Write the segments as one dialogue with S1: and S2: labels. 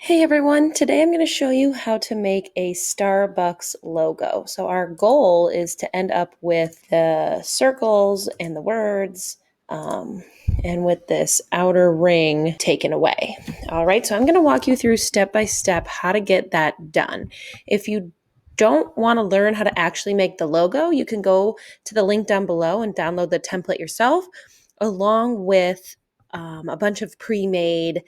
S1: Hey everyone, today I'm going to show you how to make a Starbucks logo. So our goal is to end up with the circles and the words and with this outer ring taken away. All right, so I'm going to walk you through step by step how to get that done. If you don't want to learn how to actually make the logo, you can go to the link down below and download the template yourself along with a bunch of pre-made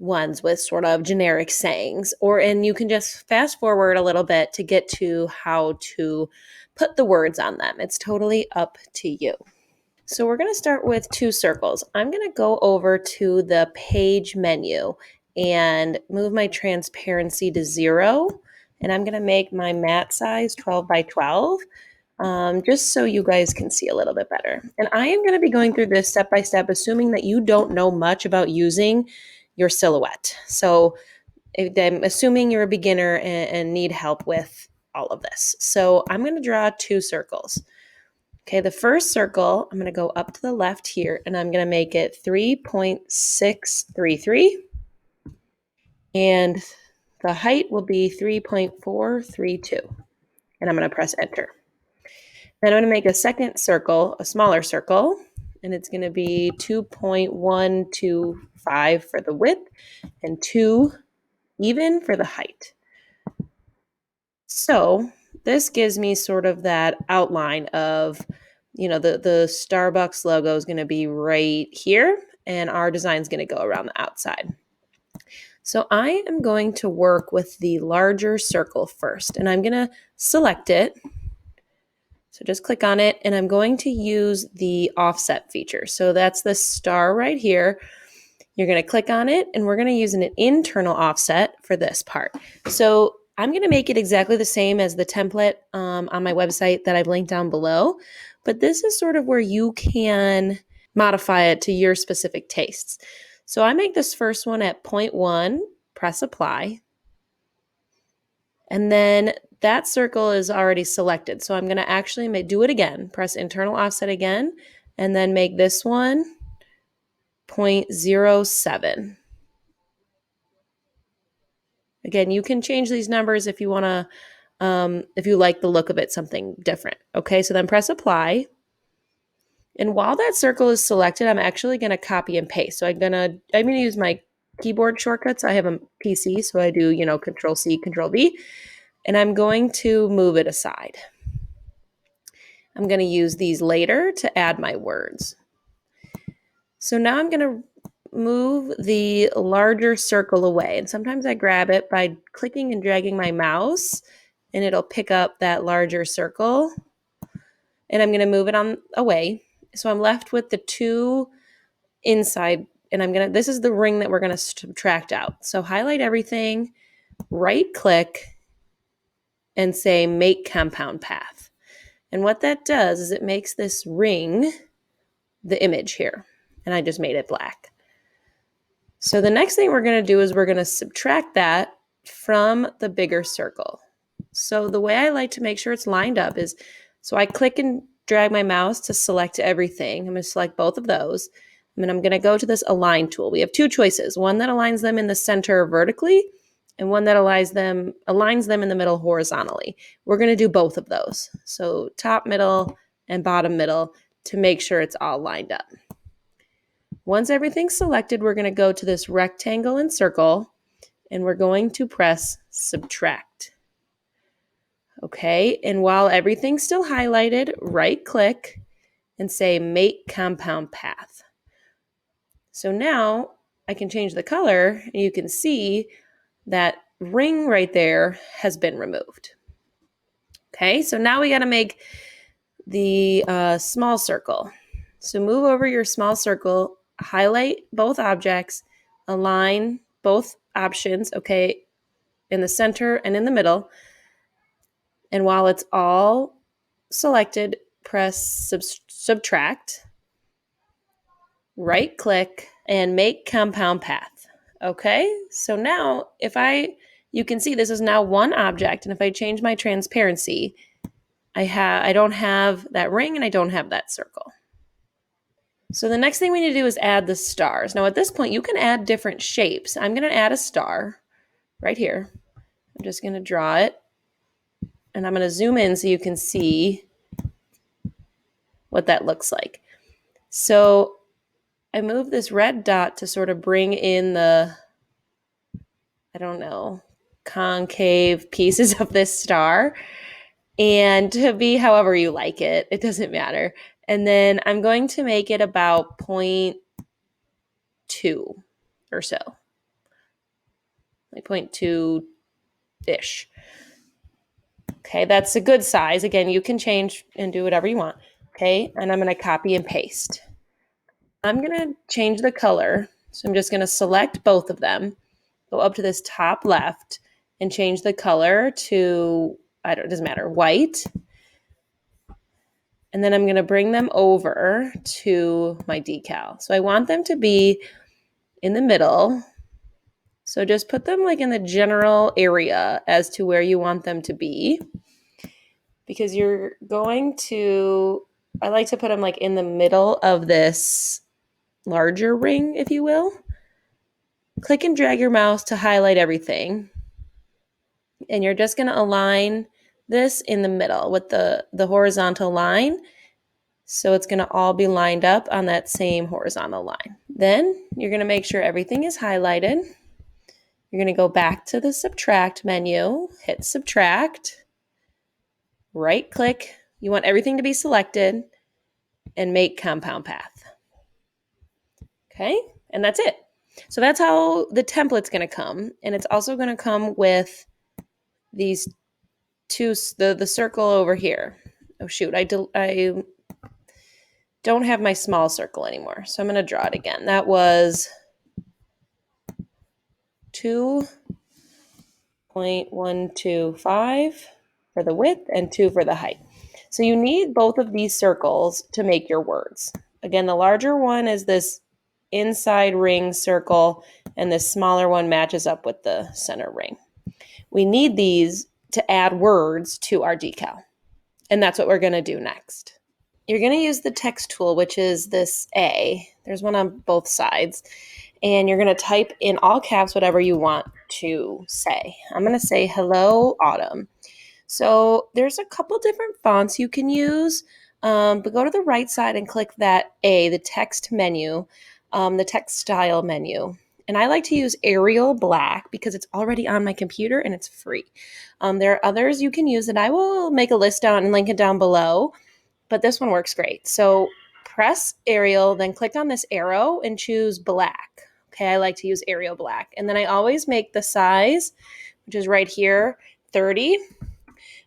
S1: ones with sort of generic sayings, and you can just fast forward a little bit to get to how to put the words on them. It's totally up to you. So we're going to start with two circles. I'm going to go over to the page menu and move my transparency to 0. And I'm going to make my mat size 12 by 12, just so you guys can see a little bit better. And I am going to be going through this step by step, assuming that you don't know much about using your silhouette. So I'm assuming you're a beginner and need help with all of this. So I'm going to draw two circles. Okay, the first circle, I'm going to go up to the left here, and I'm going to make it 3.633. And the height will be 3.432. And I'm going to press enter. Then I'm going to make a second circle, a smaller circle, and it's going to be 2.125 for the width and 2 even for the height. So this gives me sort of that outline of, the Starbucks logo is going to be right here, and our design is going to go around the outside. So I am going to work with the larger circle first, and I'm going to select it. So just click on it, and I'm going to use the offset feature. So that's the star right here. You're going to click on it, and we're going to use an internal offset for this part. So I'm going to make it exactly the same as the template on my website that I've linked down below, but this is sort of where you can modify it to your specific tastes. So I make this first one at 0.1, press apply, and then that circle is already selected. So I'm going to actually do it again, press internal offset again, and then make this one 0.07. Again, you can change these numbers if you want to, if you like the look of it, something different. Okay, so then press apply. And while that circle is selected, I'm actually going to copy and paste. So I'm going to use my keyboard shortcuts. I have a PC, so I do, Control C, Control V, and I'm going to move it aside. I'm going to use these later to add my words. So now I'm going to move the larger circle away. And sometimes I grab it by clicking and dragging my mouse, and it'll pick up that larger circle. And I'm going to move it on away. So I'm left with the two inside, and this is the ring that we're going to subtract out. So highlight everything, right click, and say make compound path. And what that does is it makes this ring the image here. And I just made it black. So the next thing we're going to do is we're going to subtract that from the bigger circle. So the way I like to make sure it's lined up is, so I click and drag my mouse to select everything. I'm going to select both of those. And then I'm going to go to this align tool. We have two choices, one that aligns them in the center vertically and one that aligns them in the middle horizontally. We're going to do both of those. So top middle and bottom middle to make sure it's all lined up. Once everything's selected, we're going to go to this rectangle and circle, and we're going to press subtract. Okay, and while everything's still highlighted, right click and say make compound path. So now I can change the color, and you can see that ring right there has been removed. Okay, so now we got to make the small circle. So move over your small circle, highlight both objects, align both options, okay, in the center and in the middle. And while it's all selected, press subtract, right click, and make compound path. Okay, so now you can see this is now one object, and if I change my transparency, I don't have that ring and I don't have that circle. So the next thing we need to do is add the stars. Now at this point, you can add different shapes. I'm going to add a star. right here. I'm just going to draw it, and I'm going to zoom in so you can see what that looks like. So I move this red dot to sort of bring in the, I don't know, concave pieces of this star, and to be however you like it. It doesn't matter. And then I'm going to make it about 0.2 or so, like 0.2-ish. Okay, that's a good size. Again, you can change and do whatever you want. Okay, and I'm going to copy and paste. I'm going to change the color. So I'm just going to select both of them, go up to this top left, and change the color to, it doesn't matter, white. And then I'm going to bring them over to my decal. So I want them to be in the middle. So just put them like in the general area as to where you want them to be. Because you're going to, I like to put them like in the middle of this larger ring, if you will. Click and drag your mouse to highlight everything. And you're just going to align this in the middle with the horizontal line. So it's going to all be lined up on that same horizontal line. Then you're going to make sure everything is highlighted. You're going to go back to the subtract menu, hit subtract, right click. You want everything to be selected, and make compound path. Okay, and that's it. So that's how the template's going to come. And it's also going to come with these two, the circle over here. Oh shoot, I don't have my small circle anymore. So I'm going to draw it again. That was 2.125 for the width and 2 for the height. So you need both of these circles to make your words. Again, the larger one is this inside ring circle, and this smaller one matches up with the center ring. We need these to add words to our decal, and that's what we're going to do next. You're going to use the text tool, which is this A. There's one on both sides. And you're going to type in all caps whatever you want to say. I'm going to say, hello, autumn. So there's a couple different fonts you can use, but go to the right side and click that A, the text menu, the text style menu. And I like to use Arial Black because it's already on my computer and it's free. There are others you can use, and I will make a list down and link it down below, but this one works great. So press Arial, then click on this arrow and choose black. Okay, I like to use Arial Black. And then I always make the size, which is right here, 30.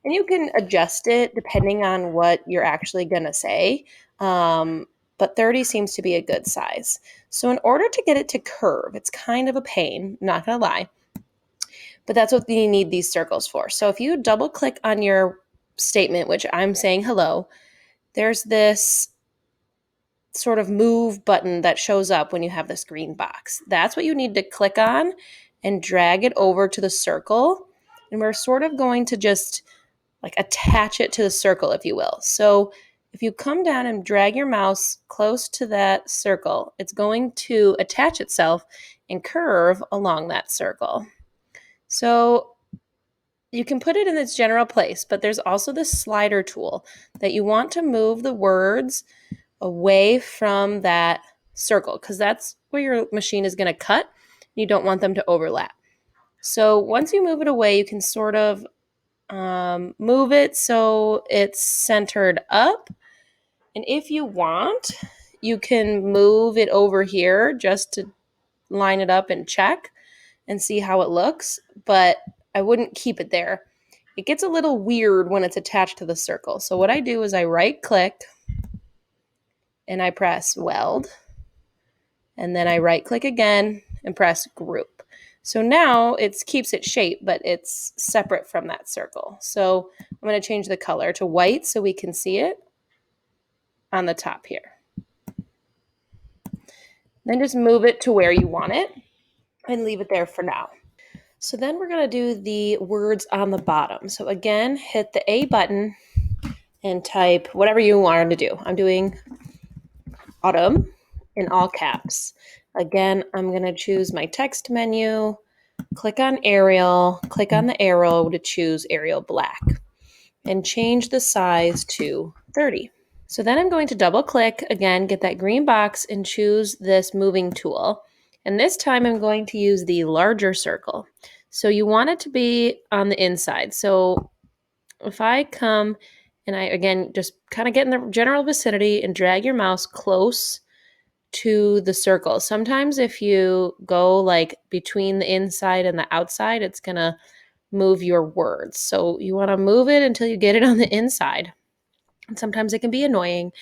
S1: And you can adjust it depending on what you're actually going to say. But 30 seems to be a good size. So in order to get it to curve, it's kind of a pain, not going to lie. But that's what you need these circles for. So if you double click on your statement, which I'm saying hello, there's this sort of move button that shows up when you have this green box. That's what you need to click on and drag it over to the circle. And we're sort of going to just like attach it to the circle, if you will. So if you come down and drag your mouse close to that circle, it's going to attach itself and curve along that circle. So you can put it in its general place, but there's also this slider tool that you want to move the words away from that circle because that's where your machine is going to cut. You don't want them to overlap. So once you move it away, you can sort of move it so it's centered up. And if you want, you can move it over here just to line it up and check and see how it looks. But I wouldn't keep it there. It gets a little weird when it's attached to the circle. So what I do is I right click and I press weld, and then I right click again and press group. So now it keeps its shape, but it's separate from that circle. So I'm going to change the color to white so we can see it on the top here. Then just move it to where you want it and leave it there for now. So then we're going to do the words on the bottom. So again, hit the A button and type whatever you want to do. I'm doing autumn in all caps. Again, I'm going to choose my text menu, click on Arial, click on the arrow to choose Arial Black, and change the size to 30. So then I'm going to double click again, get that green box and choose this moving tool. And this time I'm going to use the larger circle. So you want it to be on the inside. So if I come and I, again, just kind of get in the general vicinity and drag your mouse close to the circle. Sometimes if you go like between the inside and the outside, it's going to move your words. So you want to move it until you get it on the inside. And sometimes it can be annoying.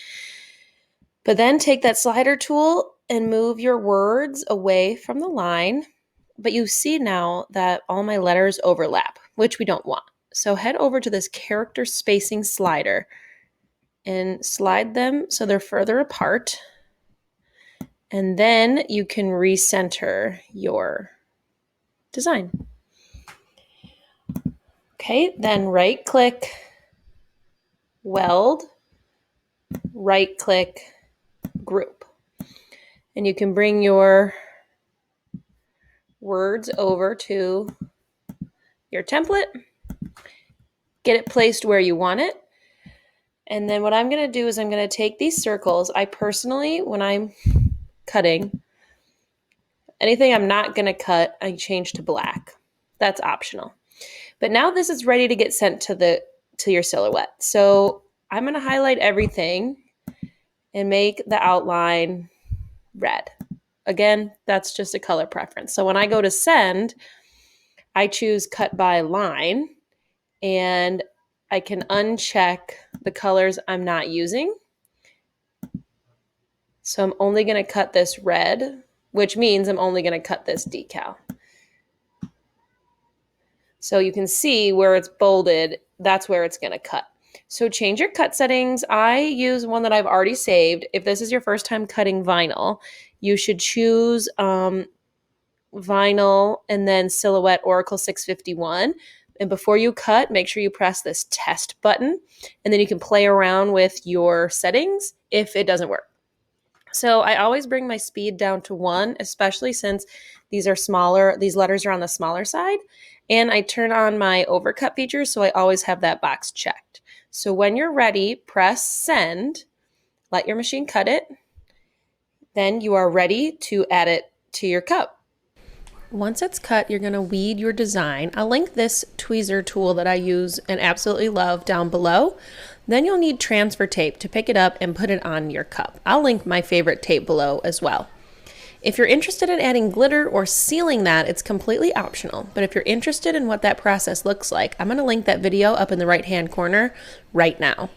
S1: But then take that slider tool and move your words away from the line. But you see now that all my letters overlap, which we don't want. So head over to this character spacing slider and slide them so they're further apart. And then you can recenter your design. Okay, then right click, weld, right click, group. And you can bring your words over to your template, get it placed where you want it. And then what I'm going to do is I'm going to take these circles. I personally, when I'm cutting, anything I'm not going to cut, I change to black. That's optional. But now this is ready to get sent to your silhouette. So I'm going to highlight everything and make the outline red. Again, that's just a color preference. So when I go to send, I choose cut by line and I can uncheck the colors I'm not using. So I'm only going to cut this red, which means I'm only going to cut this decal. So you can see where it's bolded, that's where it's going to cut. So change your cut settings. I use one that I've already saved. If this is your first time cutting vinyl, you should choose vinyl and then Silhouette Oracle 651. And before you cut, make sure you press this test button, and then you can play around with your settings if it doesn't work. So I always bring my speed down to 1, especially since these are smaller, these letters are on the smaller side. And I turn on my overcut feature, so I always have that box checked. So when you're ready, press send, let your machine cut it. Then you are ready to add it to your cup. Once it's cut, you're going to weed your design. I'll link this tweezer tool that I use and absolutely love down below. Then you'll need transfer tape to pick it up and put it on your cup. I'll link my favorite tape below as well. If you're interested in adding glitter or sealing that, it's completely optional. But if you're interested in what that process looks like, I'm going to link that video up in the right-hand corner right now.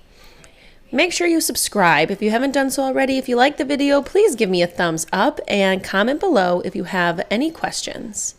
S1: Make sure you subscribe if you haven't done so already. If you like the video, please give me a thumbs up and comment below if you have any questions.